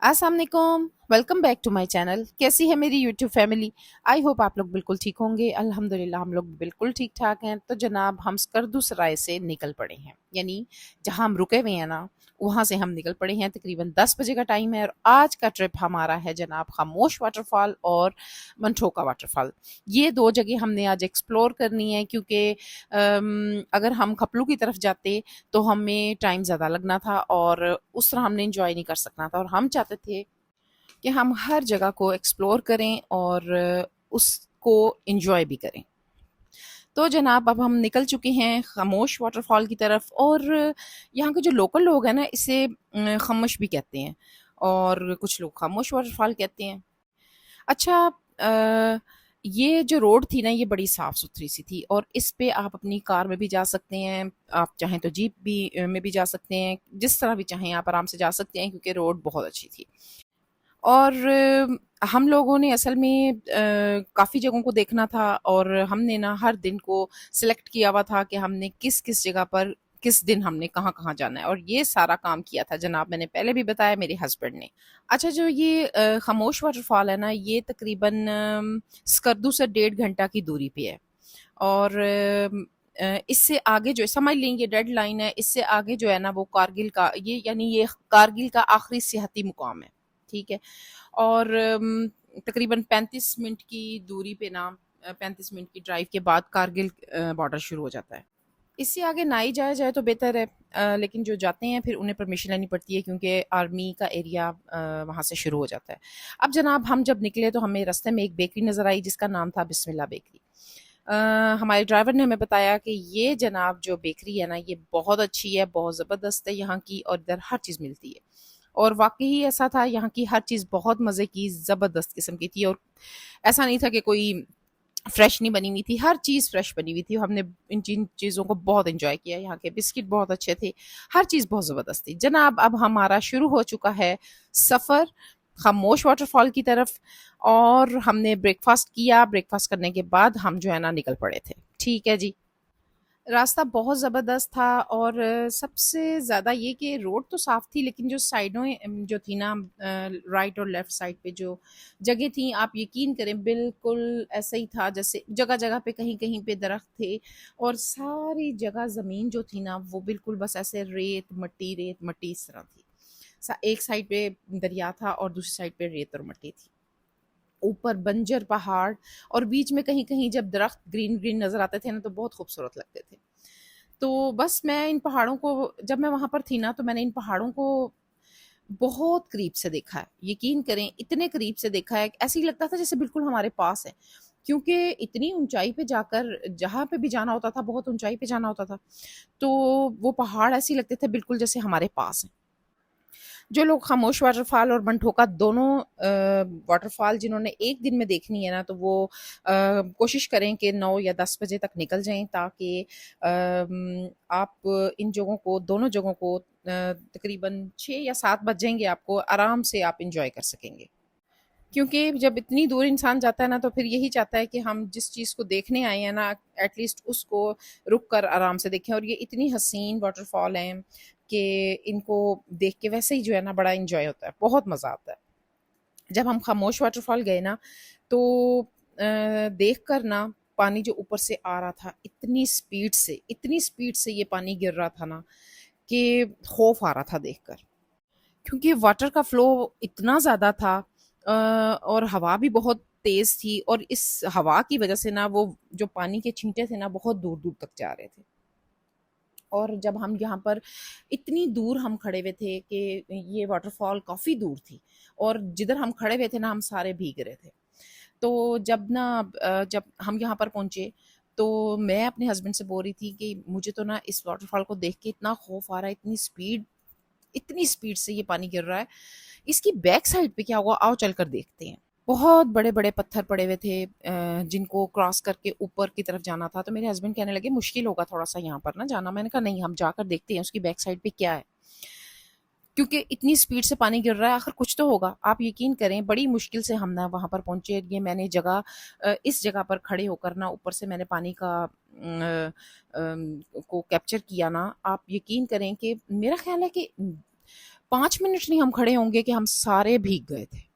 अस्सलाम वालेकुम। Welcome back to my channel. कैसी है मेरी यूट्यूब फैमिली? आई होप आप लोग बिल्कुल ठीक होंगे। अल्हम्दुलिल्लाह हम लोग बिल्कुल ठीक ठाक हैं। तो जनाब हम स्कर्दू सराय से निकल पड़े हैं, यानी जहां हम रुके हुए हैं ना वहां से हम निकल पड़े हैं। तकरीबन 10 बजे का टाइम है और आज का ट्रिप हमारा है जनाब खामोश वाटरफॉल और मंठोका वाटरफॉल। ये दो जगह हमने आज एक्सप्लोर करनी है क्योंकि अगर हम खपलू की तरफ जाते तो हमें टाइम ज़्यादा लगना था और उस तरह हमने इंजॉय नहीं कर सकना था, और हम चाहते थे कि हम हर जगह को एक्सप्लोर करें और उसको इंजॉय भी करें। तो जनाब अब हम निकल चुके हैं खामोश वाटरफॉल की तरफ, और यहाँ के जो लोकल लोग हैं ना इसे खमोश भी कहते हैं और कुछ लोग खामोश वाटरफॉल कहते हैं। अच्छा, ये जो रोड थी ना ये बड़ी साफ़ सुथरी सी थी और इस पे आप अपनी कार में भी जा सकते हैं, आप चाहें तो जीप भी में भी जा सकते हैं, जिस तरह भी चाहें आप आराम से जा सकते हैं क्योंकि रोड बहुत अच्छी थी। और हम लोगों ने असल में काफ़ी जगहों को देखना था और हमने ना हर दिन को सिलेक्ट किया हुआ था कि हमने किस किस जगह पर किस दिन हमने कहाँ कहाँ जाना है, और ये सारा काम किया था जनाब मैंने पहले भी बताया मेरे हस्बैंड ने। अच्छा, जो ये खामोश वाटरफॉल है ना ये तकरीबन स्कर्दू से 1.5 घंटा की दूरी पे है, और इससे आगे जो समझ लें ये डेड लाइन है, इससे आगे जो है ना वो कारगिल का ये यानी ये कारगिल का आखिरी सियाहती मुकाम है। ठीक है। और तकरीबन 35 मिनट की दूरी पे ना 35 मिनट की ड्राइव के बाद कारगिल बॉर्डर शुरू हो जाता है। इससे आगे ना ही जाया जाए तो बेहतर है, लेकिन जो जाते हैं फिर उन्हें परमिशन लेनी पड़ती है क्योंकि आर्मी का एरिया वहाँ से शुरू हो जाता है। अब जनाब हम जब निकले तो हमें रास्ते में एक बेकरी नज़र आई जिसका नाम था बिस्मिल्लाह बेकरी। हमारे ड्राइवर ने हमें बताया कि ये जनाब जो बेकरी है ना ये बहुत अच्छी है, बहुत ज़बरदस्त है यहाँ की, और इधर हर चीज़ मिलती है। और वाक़ई ऐसा था, यहाँ की हर चीज़ बहुत मज़े की, ज़बरदस्त किस्म की थी, और ऐसा नहीं था कि कोई फ्रेश नहीं बनी हुई थी, हर चीज़ फ्रेश बनी हुई थी। हमने इन जिन चीज़ों को बहुत एंजॉय किया। यहाँ के बिस्किट बहुत अच्छे थे, हर चीज़ बहुत ज़बरदस्त थी। जनाब अब हमारा शुरू हो चुका है सफ़र खामोश वाटरफॉल की तरफ, और हमने ब्रेकफास्ट किया। ब्रेकफास्ट करने के बाद हम जो है ना निकल पड़े थे। ठीक है जी। रास्ता बहुत ज़बरदस्त था, और सबसे ज़्यादा ये कि रोड तो साफ़ थी लेकिन जो साइडों जो थी ना राइट और लेफ़्ट साइड पे जो जगह थी, आप यकीन करें बिल्कुल ऐसा ही था जैसे जगह-जगह पे कहीं-कहीं पे दरख्त थे, और सारी जगह ज़मीन जो थी ना वो बिल्कुल बस ऐसे रेत मट्टी इस तरह थी। एक साइड पे दरिया था और दूसरी साइड पे रेत और मट्टी थी। ऊपर बंजर पहाड़, और बीच में कहीं-कहीं जब दरख्त ग्रीन-ग्रीन नज़र आते थे ना तो बहुत खूबसूरत लगते थे। तो बस मैं इन पहाड़ों को जब मैं वहाँ पर थी ना तो मैंने इन पहाड़ों को बहुत करीब से देखा है। यकीन करें इतने करीब से देखा है, ऐसे ही लगता था जैसे बिल्कुल हमारे पास है। क्योंकि इतनी ऊँचाई पे जाकर जहाँ पे भी जाना होता था बहुत ऊँचाई पे जाना होता था। तो वो पहाड़ ऐसे ही लगते थे बिल्कुल जैसे हमारे पास हैं। जो लोग खामोश वाटरफॉल और बनठोका दोनों वाटरफॉल जिन्होंने एक दिन में देखनी है ना तो वो कोशिश करें कि 9 या 10 बजे तक निकल जाएं, ताकि आप इन जगहों को दोनों जगहों को तकरीबन 6 या 7 बज जाएंगे, आपको आराम से आप इंजॉय कर सकेंगे। क्योंकि जब इतनी दूर इंसान जाता है ना तो फिर यही चाहता है कि हम जिस चीज़ को देखने आए हैं ना एटलीस्ट उसको रुक कर आराम से देखें, और ये इतनी हसीन वाटरफॉल हैं कि इनको देख के वैसे ही जो है ना बड़ा इंजॉय होता है, बहुत मज़ा आता है। जब हम खामोश वाटरफॉल गए ना तो देख कर ना पानी जो ऊपर से आ रहा था इतनी स्पीड से ये पानी गिर रहा था ना कि खौफ आ रहा था देखकर, क्योंकि वाटर का फ्लो इतना ज़्यादा था, और हवा भी बहुत तेज़ थी, और इस हवा की वजह से ना वो जो पानी के छींटे थे ना बहुत दूर-दूर तक जा रहे थे। और जब हम यहाँ पर इतनी दूर हम खड़े हुए थे कि ये वाटरफॉल काफ़ी दूर थी, और जिधर हम खड़े हुए थे ना हम सारे भीग रहे थे। तो जब हम यहाँ पर पहुँचे तो मैं अपने हस्बैंड से बोल रही थी कि मुझे तो ना इस वाटरफॉल को देख के इतना खौफ आ रहा है, इतनी स्पीड से ये पानी गिर रहा है। इसकी बैक साइड पे क्या होगा, आओ चलकर देखते हैं। बहुत बड़े-बड़े पत्थर पड़े हुए थे जिनको क्रॉस करके ऊपर की तरफ जाना था। तो मेरे हस्बैंड कहने लगे मुश्किल होगा थोड़ा-सा यहाँ पर ना जाना। मैंने कहा नहीं, हम जाकर देखते हैं उसकी बैक साइड पे क्या है। क्योंकि इतनी स्पीड से पानी गिर रहा है, आखिर कुछ तो होगा। आप यकीन करें बड़ी मुश्किल से हम ना वहाँ पर पहुँचे। ये मैंने इस जगह पर खड़े होकर ना ऊपर से मैंने पानी का को कैप्चर किया ना, आप यकीन करें कि मेरा ख़्याल है कि 5 मिनट नहीं हम खड़े होंगे कि हम सारे भीग गए थे।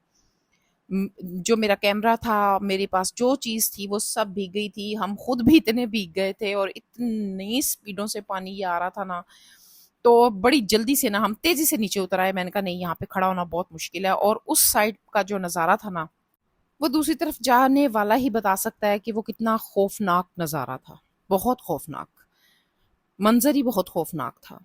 जो मेरा कैमरा था, मेरे पास जो चीज़ थी वो सब भीग गई थी। हम खुद भी इतने भीग गए थे और इतनी स्पीडों से पानी ये आ रहा था ना, तो बड़ी जल्दी से ना हम तेज़ी से नीचे उतर आए। मैंने कहा नहीं, यहाँ पे खड़ा होना बहुत मुश्किल है। और उस साइड का जो नज़ारा था ना, वो दूसरी तरफ जाने वाला ही बता सकता है कि वो कितना खौफनाक नज़ारा था। बहुत खौफनाक, मंज़र ही बहुत खौफनाक था।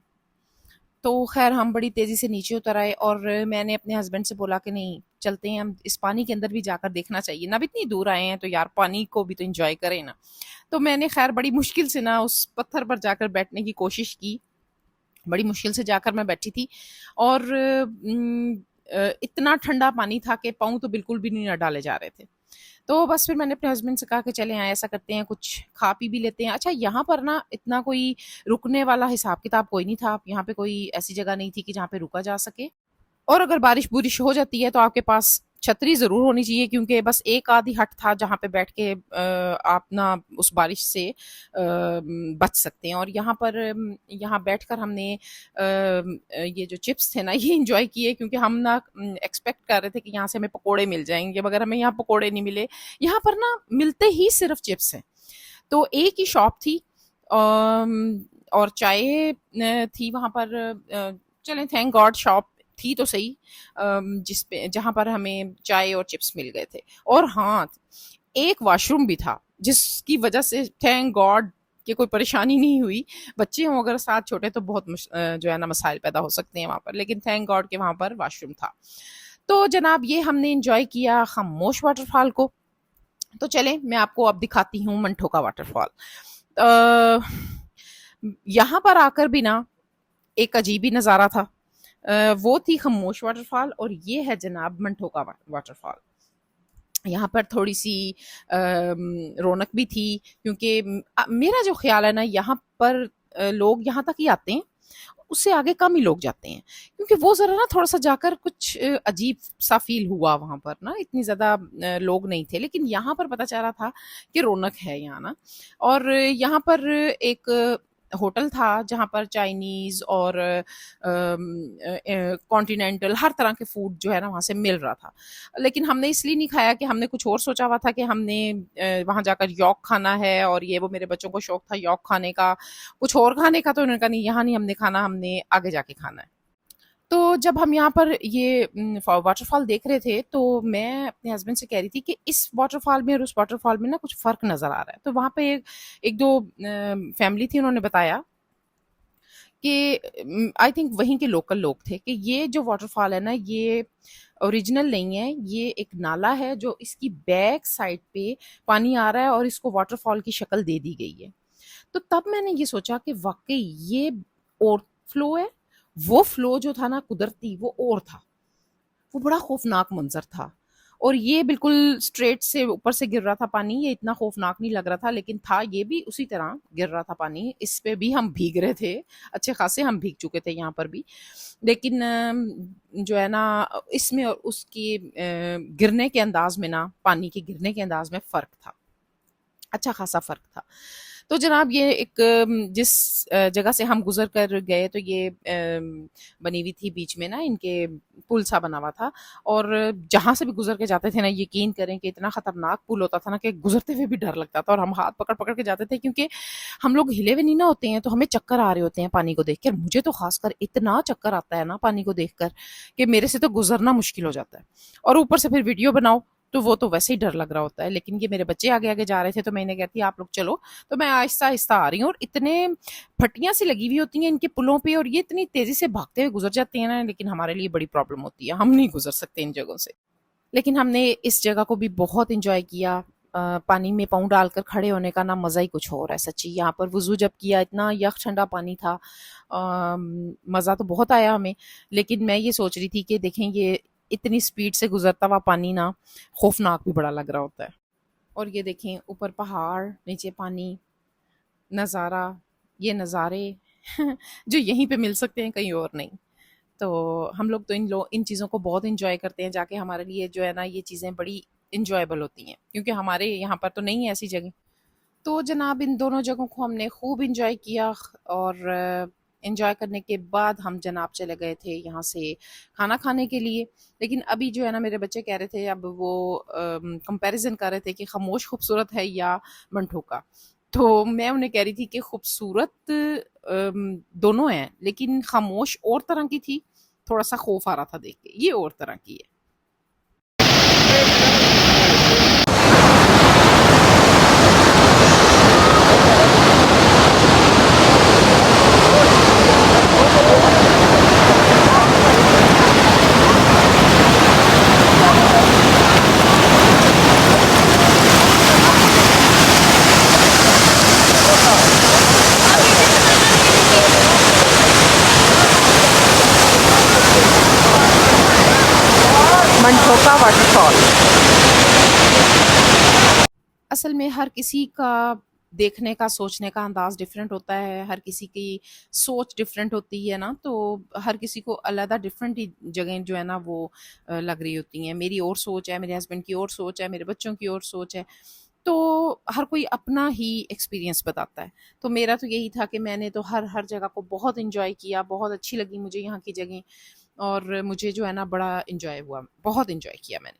तो ख़ैर हम बड़ी तेज़ी से नीचे उतर आए और मैंने अपने हस्बैंड से बोला कि नहीं, चलते हैं हम इस पानी के अंदर भी जाकर देखना चाहिए ना, अब इतनी दूर आए हैं तो यार पानी को भी तो एंजॉय करें ना। तो मैंने ख़ैर बड़ी मुश्किल से ना उस पत्थर पर जाकर बैठने की कोशिश की। बड़ी मुश्किल से जाकर मैं बैठी थी और इतना ठंडा पानी था कि पाँव तो बिल्कुल भी नहीं डाले जा रहे थे। तो बस फिर मैंने अपने हस्बैंड से कहा कि चलें ऐसा करते हैं, कुछ खा पी भी लेते हैं। अच्छा, यहाँ पर ना इतना कोई रुकने वाला हिसाब किताब कोई नहीं था। यहाँ पे कोई ऐसी जगह नहीं थी कि जहाँ पे रुका जा सके। और अगर बारिश-बुरिश हो जाती है तो आपके पास छतरी ज़रूर होनी चाहिए, क्योंकि बस एक आध ही हट था जहाँ पे बैठ के आप ना उस बारिश से बच सकते हैं। और यहाँ पर यहाँ बैठकर हमने ये जो चिप्स थे ना ये एन्जॉय किए, क्योंकि हम ना एक्सपेक्ट कर रहे थे कि यहाँ से हमें पकोड़े मिल जाएँगे, मगर हमें यहाँ पकोड़े नहीं मिले। यहाँ पर ना मिलते ही सिर्फ़ चिप्स हैं। तो एक ही शॉप थी और चाय थी वहाँ पर। चलें थैंक गॉड शॉप थी तो सही, जिस पे जहाँ पर हमें चाय और चिप्स मिल गए थे। और हाँ, एक वॉशरूम भी था, जिसकी वजह से थैंक गॉड कि कोई परेशानी नहीं हुई। बच्चे हों अगर साथ छोटे तो बहुत जो है ना मसाइल पैदा हो सकते हैं वहाँ पर, लेकिन थैंक गॉड कि वहाँ पर वॉशरूम था। तो जनाब ये हमने एंजॉय किया खामोश वाटरफॉल को। तो चलें मैं आपको अब दिखाती हूँ मंठोका वाटरफॉल। अ, यहाँ पर आकर भी ना एक अजीब ही नज़ारा था। वो थी खामोश वाटरफॉल और ये है जनाब मंठोका वाटरफॉल। यहाँ पर थोड़ी-सी रौनक भी थी, क्योंकि मेरा जो ख़्याल है ना यहाँ पर लोग यहाँ तक ही आते हैं, उससे आगे कम ही लोग जाते हैं। क्योंकि वो ज़रा ना थोड़ा-सा जाकर कुछ अजीब-सा फ़ील हुआ वहाँ पर ना, इतनी ज़्यादा लोग नहीं थे। लेकिन यहाँ पर पता चल रहा था कि रौनक है यहाँ ना। और यहाँ पर एक होटल था जहाँ पर चाइनीज़ और कॉन्टिनेंटल हर तरह के फूड जो है ना वहाँ से मिल रहा था। लेकिन हमने इसलिए नहीं खाया कि हमने कुछ और सोचा हुआ था कि हमने वहाँ जाकर यॉक खाना है और ये वो, मेरे बच्चों को शौक था यॉक खाने का, कुछ और खाने का। तो उन्होंने कहा नहीं, यहाँ नहीं हमने खाना, हमने आगे जाके खाना है। तो जब हम यहाँ पर ये वाटरफॉल देख रहे थे तो मैं अपने हस्बैंड से कह रही थी कि इस वाटरफॉल में और उस वाटरफॉल में ना कुछ फ़र्क नज़र आ रहा है। तो वहाँ पे एक दो फैमिली थी, उन्होंने बताया कि आई थिंक वहीं के लोकल लोग थे कि ये जो वाटरफॉल है ना ये ओरिजिनल नहीं है, ये एक नाला है जो इसकी बैक साइड पे पानी आ रहा है और इसको वाटरफॉल की शक्ल दे दी गई है। तो तब मैंने ये सोचा कि वाक़ई ये और फ्लो है, वो फ्लो जो था ना कुदरती वो और था। वो बड़ा खौफ़नाक मंज़र था। और ये बिल्कुल स्ट्रेट से ऊपर से गिर रहा था पानी, ये इतना खौफ़नाक नहीं लग रहा था, लेकिन था ये भी उसी तरह गिर रहा था पानी। इस पे भी हम भीग रहे थे, अच्छे ख़ासे हम भीग चुके थे यहाँ पर भी। लेकिन जो है ना इसमें और उसके गिरने के अंदाज़ में ना, पानी के गिरने के अंदाज़ में फ़र्क था। अच्छा ख़ासा फ़र्क था। तो जनाब ये एक जिस जगह से हम गुज़र कर गए तो ये बनी हुई थी बीच में ना, इनके पुल सा बना हुआ था। और जहाँ से भी गुज़र के जाते थे ना, यकीन करें कि इतना ख़तरनाक पुल होता था ना कि गुज़रते हुए भी डर लगता था और हम हाथ पकड़-पकड़ के जाते थे, क्योंकि हम लोग हिले हुए नहीं ना होते हैं तो हमें चक्कर आ रहे होते हैं पानी को देख कर। मुझे तो ख़ासकर इतना चक्कर आता है ना पानी को देखकर कि मेरे से तो गुज़रना मुश्किल हो जाता है। और ऊपर से फिर वीडियो बनाओ तो वो तो वैसे ही डर लग रहा होता है। लेकिन ये मेरे बच्चे आगे-आगे जा रहे थे तो मैं इन्हें कहती आप लोग चलो, तो मैं आहिस्ता-आहिस्ता आ रही हूँ। और इतने फट्टियाँ सी लगी हुई होती हैं इनके पुलों पे और ये इतनी तेज़ी से भागते हुए गुज़र जाते हैं ना, लेकिन हमारे लिए बड़ी प्रॉब्लम होती है, हम नहीं गुज़र सकते इन जगहों से। लेकिन हमने इस जगह को भी बहुत एन्जॉय किया। पानी में पाँव डालकर खड़े होने का ना मज़ा ही कुछ और है सच्ची। यहाँ पर वुज़ू जब किया इतना यख ठंडा पानी था, मज़ा तो बहुत आया हमें। लेकिन मैं ये सोच रही थी कि देखें ये इतनी स्पीड से गुज़रता हुआ पानी ना खौफ़नाक भी बड़ा लग रहा होता है। और ये देखें ऊपर पहाड़, नीचे पानी, नज़ारा, ये नज़ारे जो यहीं पे मिल सकते हैं कहीं और नहीं। तो हम लोग तो इन चीज़ों को बहुत एंजॉय करते हैं जाके। हमारे लिए जो है ना ये चीज़ें बड़ी इंजॉयबल होती हैं, क्योंकि हमारे यहाँ पर तो नहीं है ऐसी जगह। तो जनाब इन दोनों जगहों को हमने खूब इंजॉय किया। और एंजॉय करने के बाद हम जनाब चले गए थे यहाँ से खाना खाने के लिए। लेकिन अभी जो है ना मेरे बच्चे कह रहे थे, अब वो कंपैरिजन कर रहे थे कि खामोश खूबसूरत है या मंठोका। तो मैं उन्हें कह रही थी कि खूबसूरत दोनों हैं, लेकिन खामोश और तरह की थी, थोड़ा सा खौफ आ रहा था देख के, ये और तरह की है। मंठोका वाटरफॉल। असल में हर किसी का देखने का, सोचने का अंदाज़ डिफरेंट होता है, हर किसी की सोच डिफरेंट होती है ना, तो हर किसी को अलग डिफरेंट ही जगह जो है ना वो लग रही होती हैं। मेरी और सोच है, मेरे हस्बैंड की और सोच है, मेरे बच्चों की और सोच है, तो हर कोई अपना ही एक्सपीरियंस बताता है। तो मेरा तो यही था कि मैंने तो हर हर जगह को बहुत इंजॉय किया, बहुत अच्छी लगी मुझे यहाँ की जगह, और मुझे जो है ना बड़ा इंजॉय हुआ, बहुत इंजॉय किया मैंने।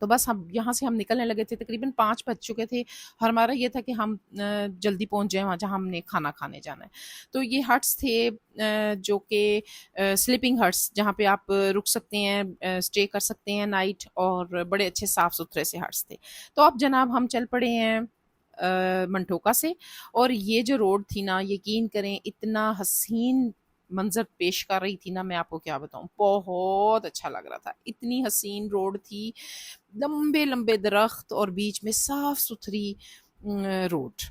तो बस हम यहाँ से हम निकलने लगे थे, तकरीबन 5 बज चुके थे, और हमारा ये था कि हम जल्दी पहुँच जाएँ वहाँ जहाँ हमने खाना खाने जाना है। तो ये हट्स थे जो कि स्लीपिंग हट्स, जहाँ पे आप रुक सकते हैं, स्टे कर सकते हैं नाइट, और बड़े अच्छे साफ-सुथरे से हट्स थे। तो अब जनाब हम चल पड़े हैं मंठोका से, और ये जो रोड थी ना, यकीन करें इतना हसीन मंज़र पेश कर रही थी ना, मैं आपको क्या बताऊँ, बहुत अच्छा लग रहा था। इतनी हसीन रोड थी, लंबे-लंबे दरख्त और बीच में साफ-सुथरी रोड।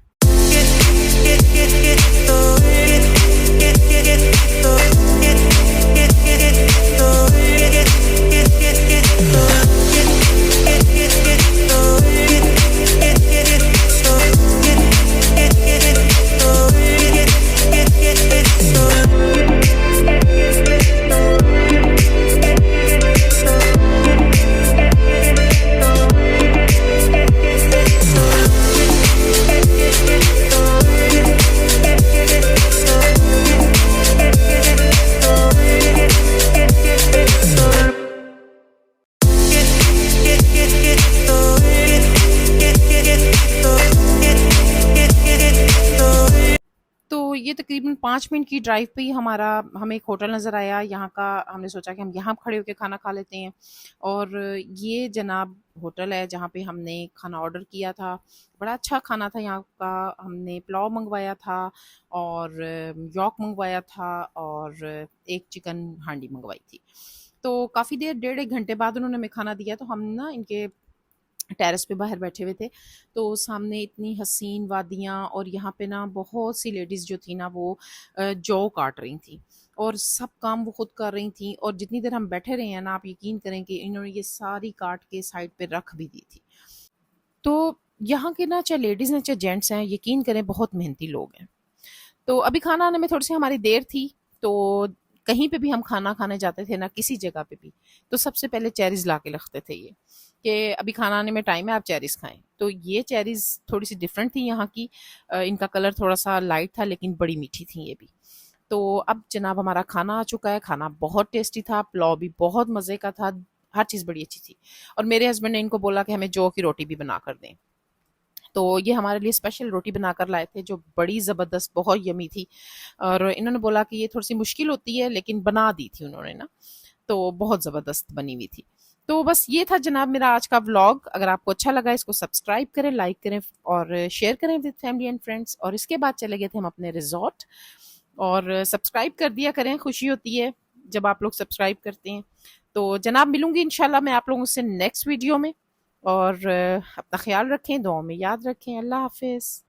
तो ये तकरीबन 5 मिनट की ड्राइव पे ही हमें एक होटल नज़र आया यहाँ का। हमने सोचा कि हम यहाँ खड़े होकर खाना खा लेते हैं, और ये जनाब होटल है जहाँ पे हमने खाना ऑर्डर किया था। बड़ा अच्छा खाना था यहाँ का। हमने पुलाव मंगवाया था, और यॉक मंगवाया था, और एक चिकन हांडी मंगवाई थी। तो काफ़ी देर, डेढ़ एक घंटे बाद उन्होंने हमें खाना दिया। तो हम ना इनके टेरेस पे बाहर बैठे हुए थे, तो सामने इतनी हसीन वादियाँ, और यहाँ पे ना बहुत सी लेडीज़ जो थी ना वो जौ काट रही थी, और सब काम वो खुद कर रही थी। और जितनी देर हम बैठे रहे हैं ना, आप यकीन करें कि इन्होंने ये सारी काट के साइड पे रख भी दी थी। तो यहाँ के ना, चाहे लेडीज़ हैं चाहे जेंट्स हैं, यकीन करें बहुत मेहनती लोग हैं। तो अभी खाना आने में थोड़ी-सी हमारी देर थी, तो कहीं पे भी हम खाना खाने जाते थे ना, किसी जगह पे भी, तो सबसे पहले चेरीज़ ला के रखते थे ये, कि अभी खाना आने में टाइम है, आप चेरीज़ खाएँ। तो ये चेरीज़ थोड़ी-सी डिफरेंट थी यहाँ की। इनका कलर थोड़ा-सा लाइट था, लेकिन बड़ी मीठी थी ये भी। तो अब जनाब हमारा खाना आ चुका है, खाना बहुत टेस्टी था, पुलाव भी बहुत मज़े का था, हर चीज़ बड़ी अच्छी थी। और मेरे हस्बैंड ने इनको बोला कि हमें जौ की रोटी भी बना कर दें। तो ये हमारे लिए स्पेशल रोटी बनाकर लाए थे, जो बड़ी ज़बरदस्त, बहुत यम्मी थी। और इन्होंने बोला कि ये थोड़ी-सी मुश्किल होती है, लेकिन बना दी थी उन्होंने ना, तो बहुत ज़बरदस्त बनी हुई थी। तो बस ये था जनाब मेरा आज का व्लॉग। अगर आपको अच्छा लगा, इसको सब्सक्राइब करें, लाइक करें, और शेयर करें विद फैमिली एंड फ्रेंड्स। और इसके बाद चले गए थे हम अपने रिज़ॉर्ट, और सब्सक्राइब कर दिया करें, खुशी होती है जब आप लोग सब्सक्राइब करते हैं। तो जनाब मिलूँगी इंशाल्लाह मैं आप लोगों से नेक्स्ट वीडियो में, और अपना ख़्याल रखें, दुआओं में याद रखें। अल्लाह हाफ़िज़।